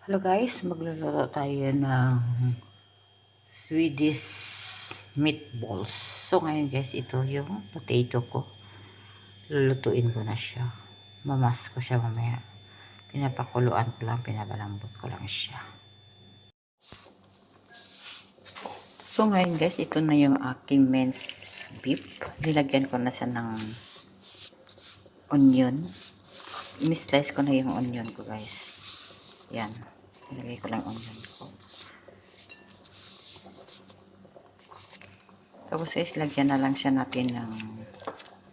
Hello guys, magluluto tayo ng Swedish meatballs. So ngayon guys, ito yung potato ko. Lulutuin ko na siya. Mamas ko siya mamaya. Pinapakuluan ko lang, pinabalambot ko lang siya. So ngayon guys, ito na yung aking minced beef. Nilagyan ko na siya ng onion. Ini-slice ko na yung onion ko guys. Yan. Nilagay ko lang onion ko. Tapos guys, lagyan na lang siya natin ng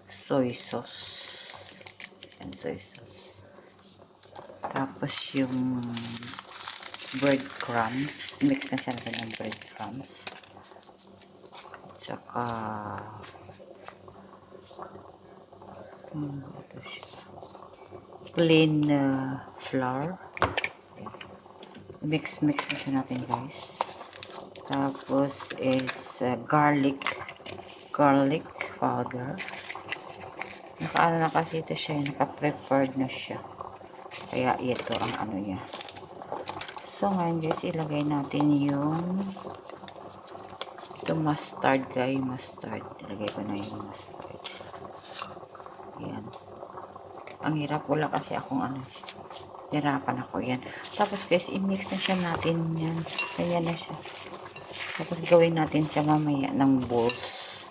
soy sauce. Yan, soy sauce. Tapos yung breadcrumbs. Mix na siya natin ng breadcrumbs. Tsaka ito siya. Plain flour. Yan. Mix na siya natin guys. Tapos is garlic powder. Nakaano na kasi ito siya, naka-prepared na siya. Kaya ito ang ano niya. So ngayon guys, ilagay natin yung ito mustard guys, mustard. Ilagay ko na yung mustard. Yan. Ang hirap, wala kasi akong ano. Hirapan ako yan. Tapos guys, i-mix na siya natin yan. Kaya na siya. Tapos gawin natin siya mamaya ng balls.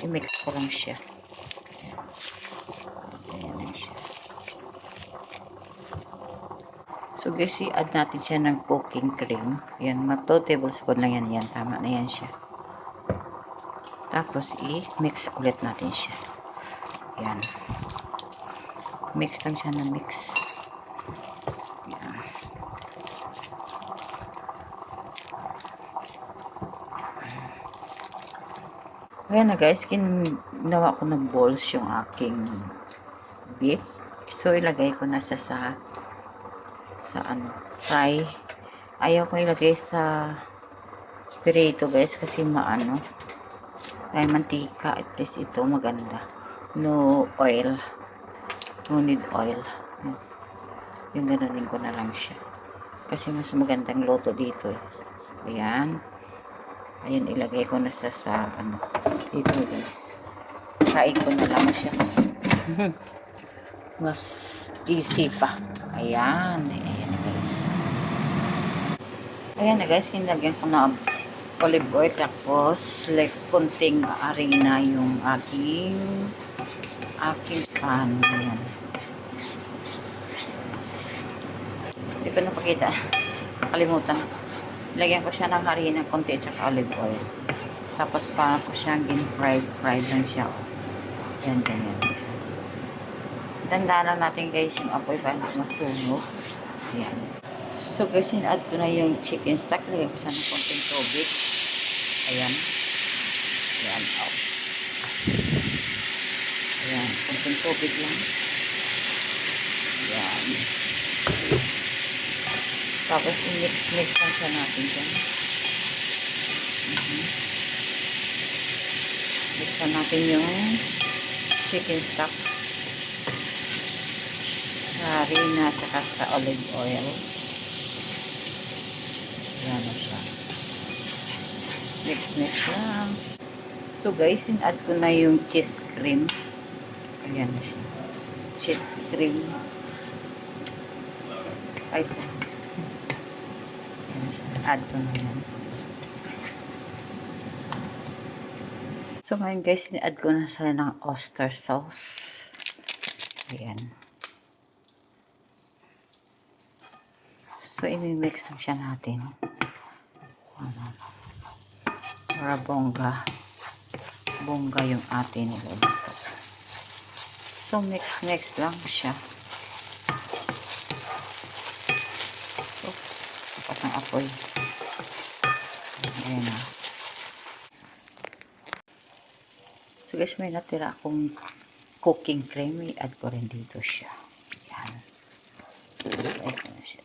I-mix ko lang siya. Ayan na siya. So guys, i-add natin siya ng cooking cream. Yan, 2 tablespoon lang yan. Yan, tama na yan siya. Tapos i-mix ulit natin siya. Yan. Mix lang siya na mix. Yan. Ayan na guys, ginawa ko ng balls yung aking beef. So ilagay ko na sa ano, fry. Ayaw ko ilagay sa prito guys kasi maano. Ay mantika, at least ito maganda. No oil. No need oil. Yung ganonin ko na lang siya. Kasi mas magandang luto dito eh. Ayan. Ayan, ilagay ko na sa ano, dito guys. Fry ko na lang siya. Mas easy pa. Ayan. Ayan guys. Ayan na guys, hinagyan ko na olive oil. Tapos, like, konting harina yung aking pan. Ayan. Hindi ko napakita. Nakalimutan. Lagyan ko siya ng harina, konti at olive oil. Tapos para ko siya fried lang siya. Yan, ganyan. Tandaan lang natin guys yung apoy para masunog. Ayan. So guys, in-add ko na yung chicken stock. Lagyan ko siya ng konting tubig. Ayan. Ayan. Oh. Ayan. Konting tubig lang. Ayan. Tapos i-mix lang siya natin dyan. Mix na natin yung chicken stock sa harina saka sa olive oil. Ayan na siya. Mix lang. So guys, in-add ko na yung cheese cream. Ayan na siya. Cheese cream. Ay, add ko na yan. So ngayon guys, ni-add ko na sa ng oyster sauce. Ayan. So i-mix lang siya natin. Para bongga yung atin niluluto. So mix lang siya. Oops, tapas ng apoy. Ayan na. So guys, may natira akong cooking cream. I-add ko rin dito siya. Yan. Ito na siya.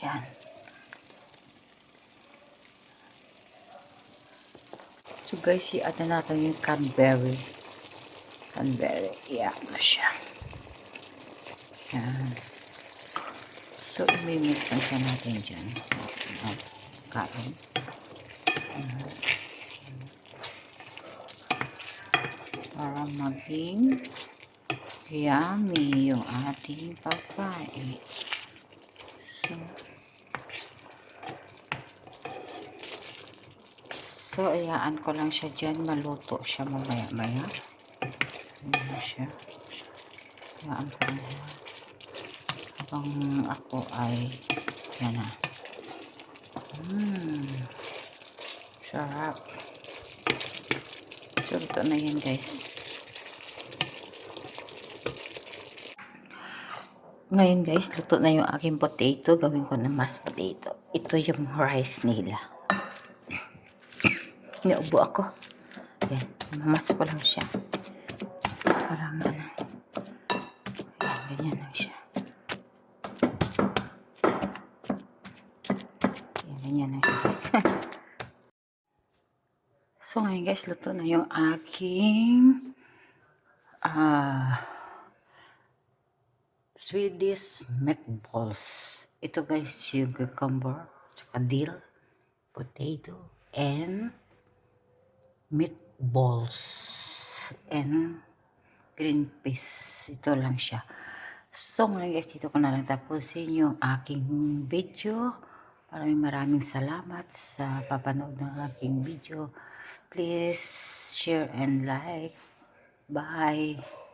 Yan. So guys, i-add na natin yung cranberry. Yan na siya. Yan. So, imimix lang siya natin dyan. Kain. Para maging yummy yung ating pagkain. So, ayaan ko lang siya dyan. Maluto siya mamaya-maya. Ayan siya. Ayaan ko lang siya. Habang ako ay yan na. Sarap. So, luto na yan, guys. Ngayon, guys, luto na yung aking potato. Gawin ko na mashed potato. Ito yung rice nila. Naubo ako. Yan. Mamas ko lang siya. Parang ano. Yan, ganyan lang siya. Yan, ganyan lang siya. So, ngayon, guys, luto na yung aking Swedish meatballs. Ito, guys, yung cucumber, saka dill, potato, and meatballs and green peas. Ito lang siya. So ngayon, guys, dito ko na lang tapusin yung aking video. Maraming salamat sa papanood ng aking video. Please share and like. Bye.